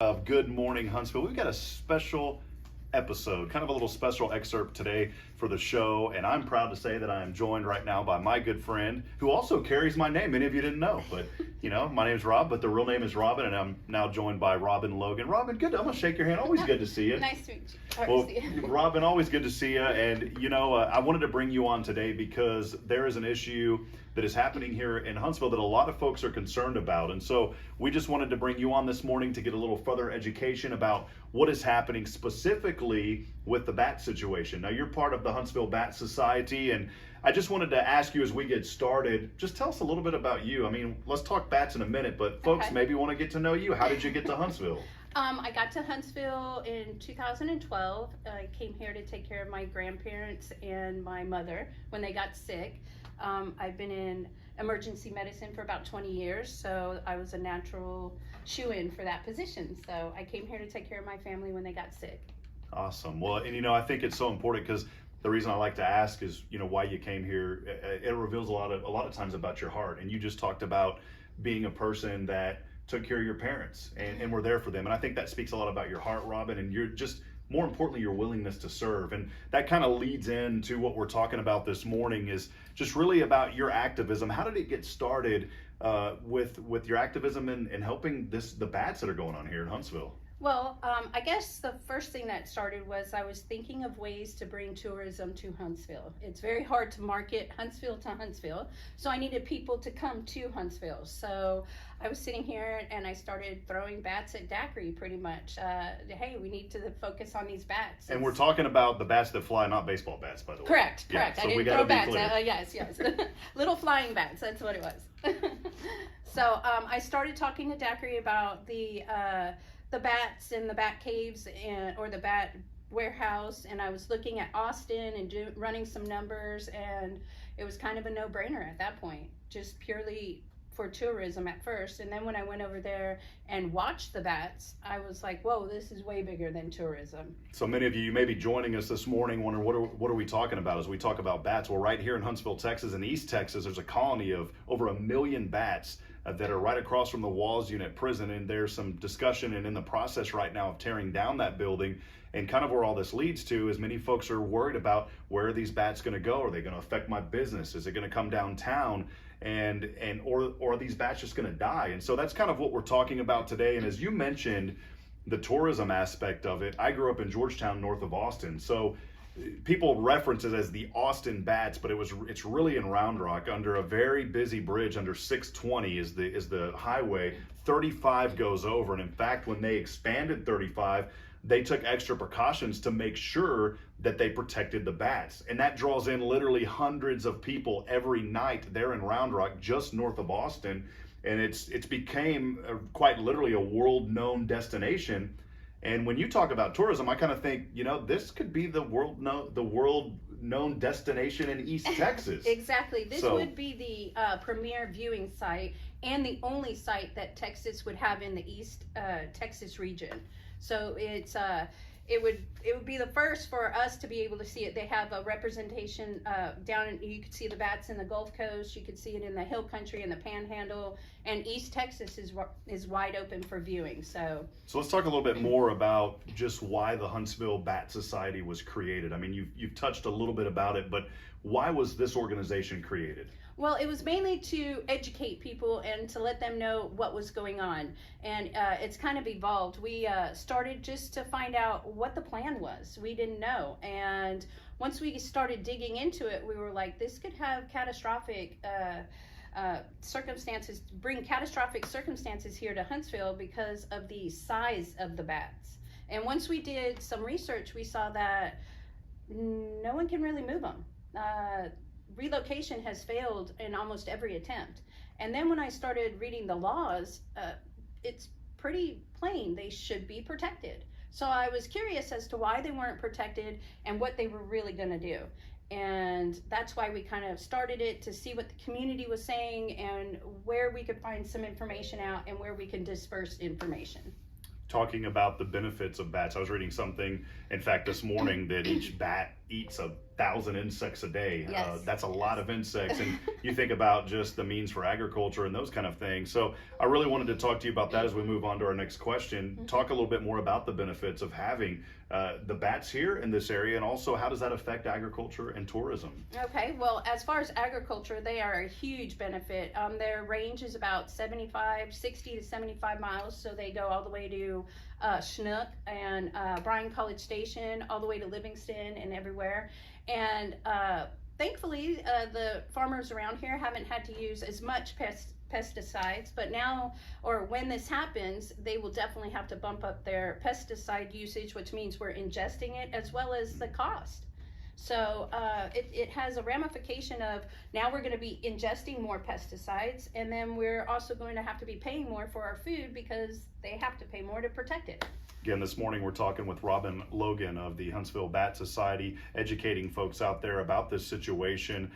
Of Good Morning Huntsville. We've got a special episode, kind of a little special excerpt today for the show, and I'm proud to say that I am joined right now by my good friend who also carries my name. Many of you didn't know, but my name is Rob, but the real name is Robin, and I'm now joined by Robin Logan. Robin, good. I'm gonna shake your hand. Always good to see you. Nice to meet you. Well, Robin, always good to see you. And I wanted to bring you on today because there is an issue that is happening here in Huntsville that a lot of folks are concerned about. And so we just wanted to bring you on this morning to get a little further education about what is happening specifically with the bat situation. Now, you're part of the Huntsville Bat Society, and I just wanted to ask you as we get started, just tell us a little bit about you. I mean, let's talk bats in a minute, but folks maybe want to get to know you. How did you get to Huntsville? I got to Huntsville in 2012. I came here to take care of my grandparents and my mother when they got sick. I've been in emergency medicine for about 20 years, so I was a natural shoe-in for that position. So I came here to take care of my family when they got sick. Awesome. Well, and I think it's so important because the reason I like to ask is, why you came here. It reveals a lot of times about your heart. And you just talked about being a person that took care of your parents and were there for them. And I think that speaks a lot about your heart, Robin, and you're just, more importantly, your willingness to serve. And that kind of leads into what we're talking about this morning is just really about your activism. How did it get started with your activism and helping the bats that are going on here in Huntsville? Well, I guess the first thing that started was I was thinking of ways to bring tourism to Huntsville. It's very hard to market Huntsville to Huntsville, so I needed people to come to Huntsville. So I was sitting here and I started throwing bats at Daiquiri pretty much. Hey, we need to focus on these bats. And we're talking about the bats that fly, not baseball bats, by the way. Correct. Yeah, so I didn't throw bats. Yes. Little flying bats, that's what it was. So I started talking to Daiquiri about the bats in the bat caves or the bat warehouse, and I was looking at Austin and running some numbers, and it was kind of a no-brainer at that point, just purely for tourism at first. And then when I went over there and watched the bats, I was like, whoa, this is way bigger than tourism. So many of you may be joining us this morning wondering what are we talking about as we talk about bats. Well, right here in Huntsville, Texas, in East Texas, there's a colony of over 1 million bats that are right across from the Walls Unit prison, and there's some discussion and in the process right now of tearing down that building. And kind of where all this leads to is many folks are worried about, where are these bats going to go? Are they going to affect my business? Is it going to come downtown? Or are these bats just going to die? And so that's kind of what we're talking about today. And as you mentioned, the tourism aspect of it, I grew up in Georgetown, north of Austin. So people reference it as the Austin Bats, but it's really in Round Rock under a very busy bridge under 620 is the highway. 35 goes over, and in fact, when they expanded 35, they took extra precautions to make sure that they protected the bats, and that draws in literally hundreds of people every night there in Round Rock, just north of Austin, and it's became quite literally a world-known destination. And when you talk about tourism, I kind of think, this could be the world-known destination in East Texas. Exactly. This would be the premier viewing site and the only site that Texas would have in the East Texas region. So it would be the first for us to be able to see it. They have a representation down in, you could see the bats in the Gulf Coast, you could see it in the Hill Country and the Panhandle, and East Texas is wide open for viewing. So let's talk a little bit more about just why the Huntsville Bat Society was created. I mean, you've touched a little bit about it, but why was this organization created? Well, it was mainly to educate people and to let them know what was going on. And it's kind of evolved. We started just to find out what the plan was. We didn't know. And once we started digging into it, we were like, this could have catastrophic circumstances, bring catastrophic circumstances here to Huntsville because of the size of the bats. And once we did some research, we saw that no one can really move them. Relocation has failed in almost every attempt. And then when I started reading the laws, it's pretty plain they should be protected. So I was curious as to why they weren't protected and what they were really going to do. And that's why we kind of started it, to see what the community was saying and where we could find some information out and where we can disperse information. Talking about the benefits of bats, I was reading something, in fact, this morning, that each bat eats 1,000 insects a day. Yes. That's a lot of insects. And you think about just the means for agriculture and those kind of things. So I really wanted to talk to you about that as we move on to our next question. Talk a little bit more about the benefits of having the bats here in this area, and also how does that affect agriculture and tourism? Okay, well, as far as agriculture, they are a huge benefit. Their range is about 60 to 75 miles, so they go all the way to Chinook and Bryan College Station, all the way to Livingston and everywhere. And thankfully, the farmers around here haven't had to use as much pesticides, but now, or when this happens, they will definitely have to bump up their pesticide usage, which means we're ingesting it, as well as the cost. So it has a ramification of, now we're going to be ingesting more pesticides, and then we're also going to have to be paying more for our food because they have to pay more to protect it. Again, this morning we're talking with Robin Logan of the Huntsville Bat Society, educating folks out there about this situation.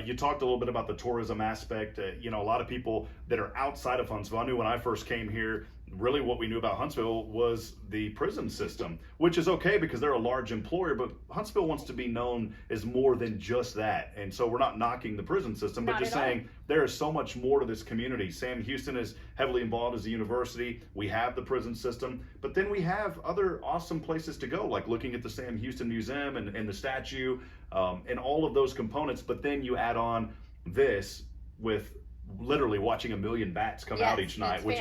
You talked a little bit about the tourism aspect. A lot of people that are outside of Huntsville, I knew when I first came here, really what we knew about Huntsville was the prison system, which is okay because they're a large employer, but Huntsville wants to be known as more than just that. And so we're not knocking the prison system, but just saying there is so much more to this community. Sam Houston is heavily involved as a university. We have the prison system, but then we have other awesome places to go, like looking at the Sam Houston Museum and the statue and all of those components. But then you add on this with literally watching 1 million bats come out each night, which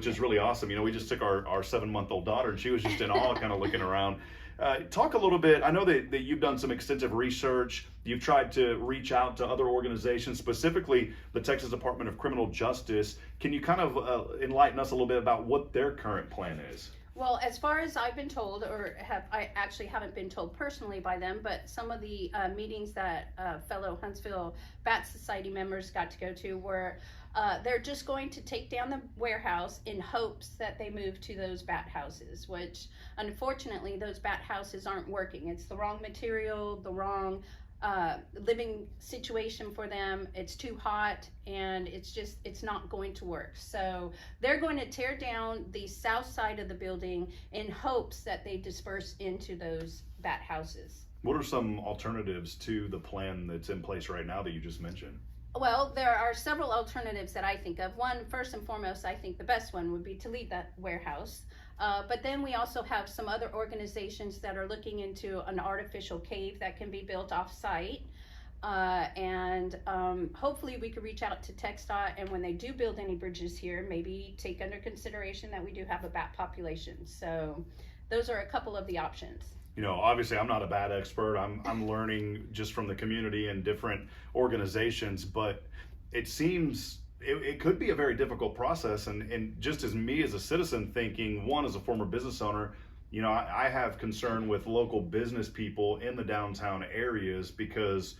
is really awesome. We just took our 7-month-old daughter, and she was just in awe, kind of looking around. Talk a little bit. I know that you've done some extensive research. You've tried to reach out to other organizations, specifically the Texas Department of Criminal Justice. Can you kind of enlighten us a little bit about what their current plan is? Well, as far as I've been told, I actually haven't been told personally by them, but some of the meetings that fellow Huntsville Bat Society members got to go to were they're just going to take down the warehouse in hopes that they move to those bat houses, which unfortunately those bat houses aren't working. It's the wrong material, the wrong living situation for them. It's too hot, and it's not going to work. So they're going to tear down the south side of the building in hopes that they disperse into those bat houses. What are some alternatives to the plan that's in place right now that you just mentioned? Well, there are several alternatives that I think of. One, first and foremost, I think the best one would be to leave that warehouse. But then we also have some other organizations that are looking into an artificial cave that can be built off-site. And hopefully we could reach out to TxDOT, and when they do build any bridges here, maybe take under consideration that we do have a bat population. So those are a couple of the options. Obviously I'm not a bat expert. I'm learning just from the community and different organizations, but it seems it could be a very difficult process. And just as me as a citizen thinking, one, as a former business owner, I have concern with local business people in the downtown areas because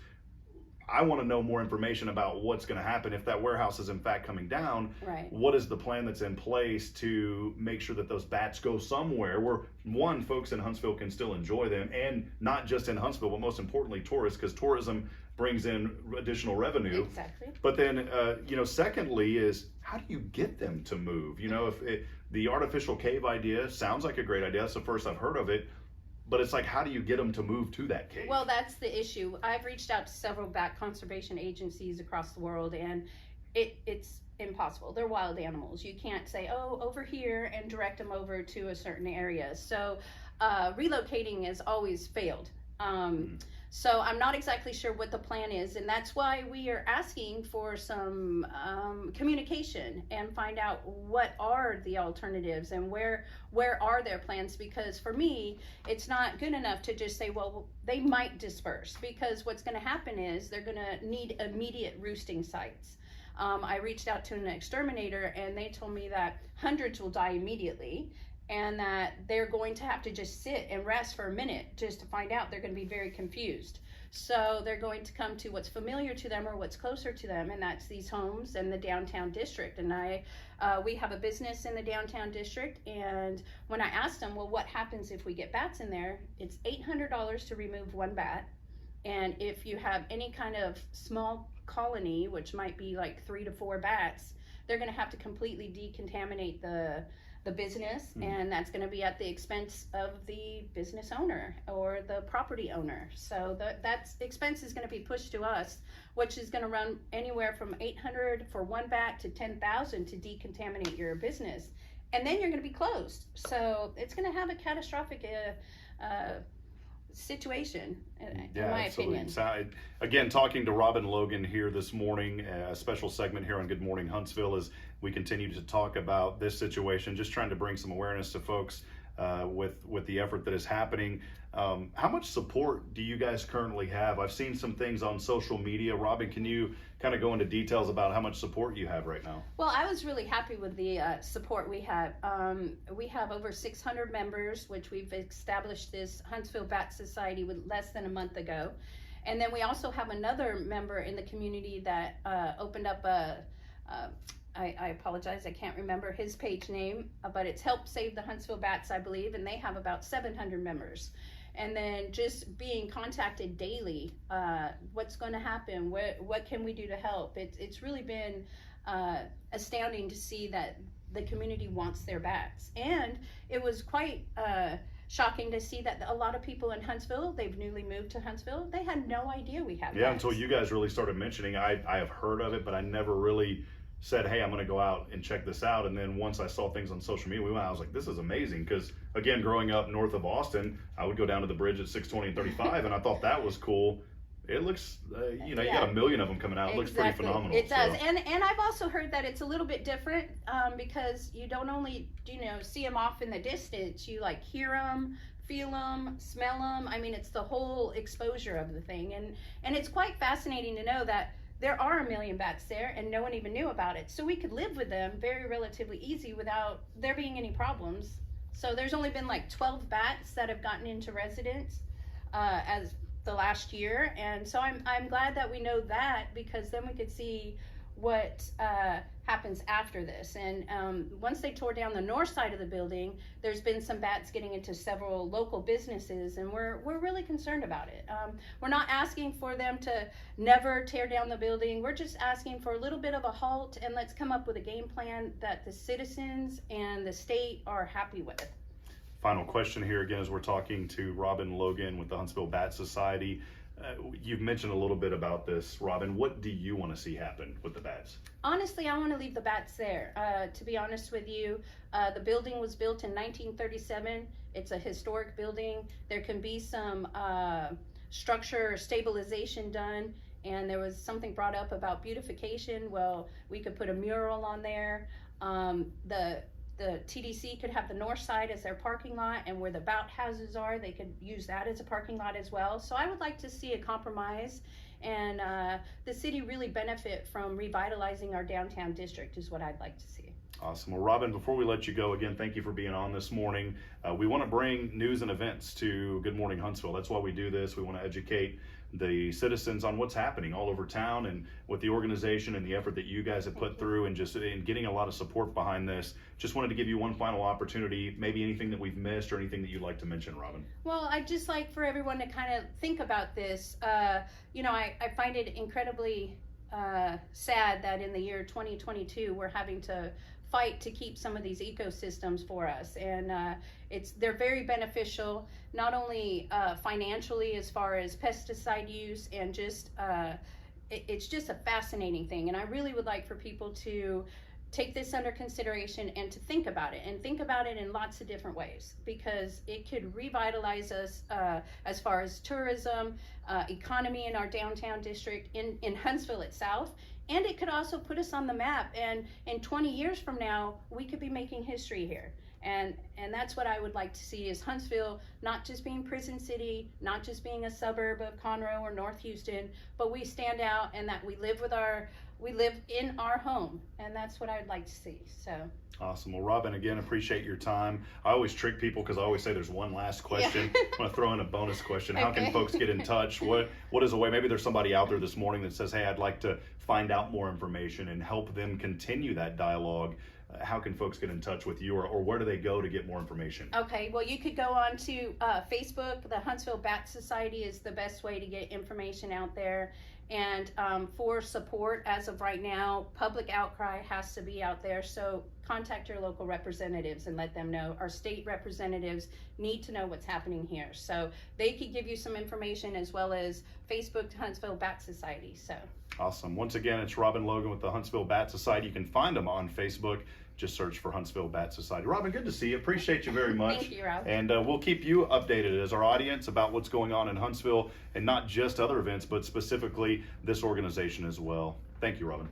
I want to know more information about what's going to happen if that warehouse is in fact coming down. Right. What is the plan that's in place to make sure that those bats go somewhere where, one, folks in Huntsville can still enjoy them, and not just in Huntsville, but most importantly tourists, because tourism brings in additional revenue. Exactly. But then, secondly is, how do you get them to move? The artificial cave idea sounds like a great idea. That's the first I've heard of it. But it's like, how do you get them to move to that cave? Well, that's the issue. I've reached out to several bat conservation agencies across the world, and it's impossible. They're wild animals. You can't say, oh, over here, and direct them over to a certain area. So relocating has always failed. So I'm not exactly sure what the plan is, and that's why we are asking for some communication and find out what are the alternatives and where are their plans, because for me, it's not good enough to just say, well, they might disperse, because what's going to happen is they're going to need immediate roosting sites. I reached out to an exterminator, and they told me that hundreds will die immediately, and that they're going to have to just sit and rest for a minute just to find out. They're going to be very confused. So they're going to come to what's familiar to them or what's closer to them, and that's these homes in the downtown district. And we have a business in the downtown district, and when I asked them, well, what happens if we get bats in there? It's $800 to remove one bat, and if you have any kind of small colony, which might be like 3 to 4 bats, they're going to have to completely decontaminate the the business, and that's going to be at the expense of the business owner or the property owner. So that expense is going to be pushed to us, which is going to run anywhere from $800 for one bat to $10,000 to decontaminate your business, and then you're going to be closed. So it's going to have a catastrophic situation, in my opinion. So, again, talking to Robin Logan here this morning, a special segment here on Good Morning Huntsville as we continue to talk about this situation, just trying to bring some awareness to folks with the effort that is happening. How much support do you guys currently have? I've seen some things on social media. Robin, can you kind of go into details about how much support you have right now? Well, I was really happy with the support we have. We have over 600 members, which we've established this Huntsville Bat Society with less than a month ago. And then we also have another member in the community that opened up I apologize, I can't remember his page name, but it's Help Save the Huntsville Bats, I believe, and they have about 700 members. And then just being contacted daily, what's going to happen, what can we do to help? It's really been astounding to see that the community wants their bats. And it was quite shocking to see that a lot of people in Huntsville, they've newly moved to Huntsville, they had no idea we have bats. Until you guys really started mentioning. I have heard of it, but I never really said, hey, I'm going to go out and check this out. And then once I saw things on social media, I was like, this is amazing. Because again, growing up north of Austin, I would go down to the bridge at 620 and 35, and I thought that was cool. It looks, you got a million of them coming out. It looks pretty phenomenal. It does. So. And I've also heard that it's a little bit different because you don't only, see them off in the distance. You like hear them, feel them, smell them. I mean, it's the whole exposure of the thing. And it's quite fascinating to know that there are 1 million bats there and no one even knew about it. So we could live with them very relatively easy without there being any problems. So there's only been like 12 bats that have gotten into residence as the last year. And so I'm glad that we know that, because then we could see what happens after this. And once they tore down the north side of the building, there's been some bats getting into several local businesses, and we're really concerned about it. We're not asking for them to never tear down the building. We're just asking for a little bit of a halt, and let's come up with a game plan that the citizens and the state are happy with. Final question here again as we're talking to Robin Logan with the Huntsville Bat Society. You've mentioned a little bit about this, Robin. What do you want to see happen with the bats? Honestly, I want to leave the bats there. To be honest with you, the building was built in 1937. It's a historic building. There can be some structure stabilization done, and there was something brought up about beautification. Well, we could put a mural on there. The TDC could have the north side as their parking lot, and where the bout houses are, they could use that as a parking lot as well. So I would like to see a compromise, and the city really benefit from revitalizing our downtown district is what I'd like to see. Awesome. Well, Robin, before we let you go, again, thank you for being on this morning. We want to bring news and events to Good Morning Huntsville. That's why we do this. We want to educate the citizens on what's happening all over town, and with the organization and the effort that you guys have put through, and just in getting a lot of support behind this. Just wanted to give you one final opportunity, maybe anything that we've missed or anything that you'd like to mention, Robin. Well, I'd just like for everyone to kind of think about this. I find it incredibly sad that in the year 2022 we're having to fight to keep some of these ecosystems for us, and they're very beneficial, not only financially as far as pesticide use, and just it's just a fascinating thing. And I really would like for people to take this under consideration and to think about it, and think about it in lots of different ways, because it could revitalize us as far as tourism, economy in our downtown district, in Huntsville itself. And it could also put us on the map, and in 20 years from now, we could be making history here. And that's what I would like to see, is Huntsville not just being Prison City, not just being a suburb of Conroe or North Houston, but we stand out, and that we live in our home, and that's what I'd like to see. So awesome. Well, Robin, again, appreciate your time. I always trick people because I always say there's one last question. Yeah. I'm going to throw in a bonus question. How can folks get in touch? What is a way? Maybe there's somebody out there this morning that says, hey, I'd like to find out more information and help them continue that dialogue. How can folks get in touch with you, or where do they go to get more information? Okay, well, you could go on to Facebook. The Huntsville Bat Society is the best way to get information out there. And for support, as of right now, public outcry has to be out there. So contact your local representatives and let them know. Our state representatives need to know what's happening here. So they could give you some information, as well as Facebook to Huntsville Bat Society. So awesome. Once again, it's Robin Logan with the Huntsville Bat Society. You can find them on Facebook. Just search for Huntsville Bat Society. Robin, good to see you. Appreciate you very much. Thank you, Rob. And we'll keep you updated as our audience about what's going on in Huntsville, and not just other events, but specifically this organization as well. Thank you, Robin.